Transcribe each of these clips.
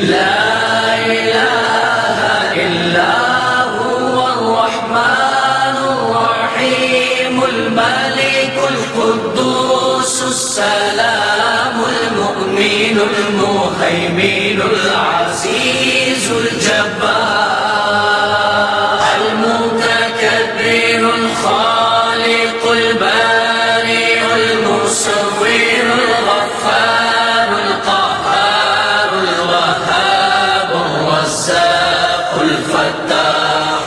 لا إله إلا هو الرحمن الرحيم الملك القدوس السلام المؤمن المهيمن العزيز الجبار المتكبر الخالق البارئ المصور الغفار القهار الوهاب الرزاق الفتاح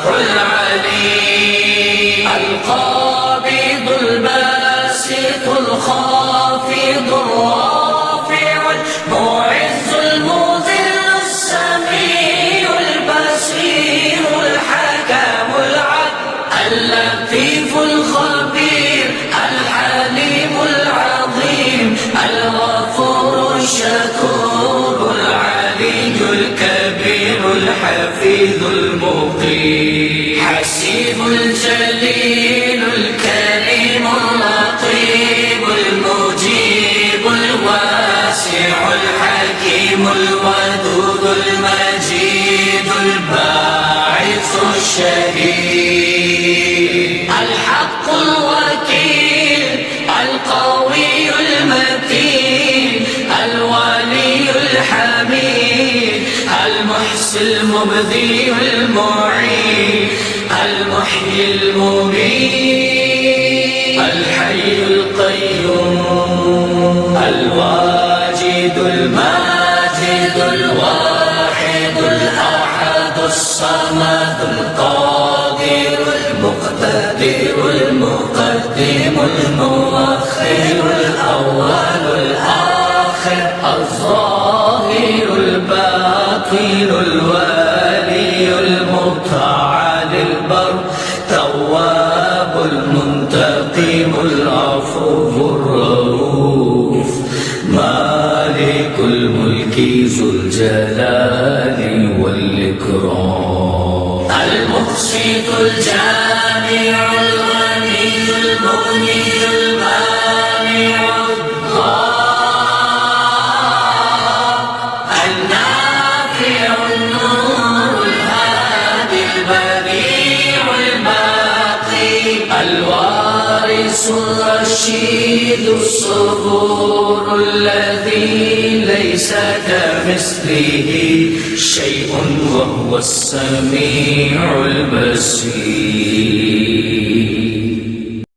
العليم القابض الباسط الخافض الرافع المعز المذل السميع البصير الحكم العدل اللطيف الخبير الحليم العظيم الغفور الشكور العلي الكبير الحفيظ المقيم حسيب الجليل الكريم اللطيف المجيب الواسع الحكيم الودود المجيد الباعث الشهيد الحق الوكيل القوي المتين الولي الحميد المحصي المبدي المعين المحيي المميت الحي القيوم الواجد الماجد الواحد الأحد الصمد القادر المقتدر المقدم المؤخر الأول الآخر الظاهر الباطن الوالي المتعال البر تواب المنتقم العفو الرؤوف مالك الملك ذو الجلال والإكرام المقسط الجامع الغني المغني المانع الضار النافع النور الهادي البديع الباقي الوارث الرشيد الصبور الذي ليس كمثله شيء وهو السميع البصير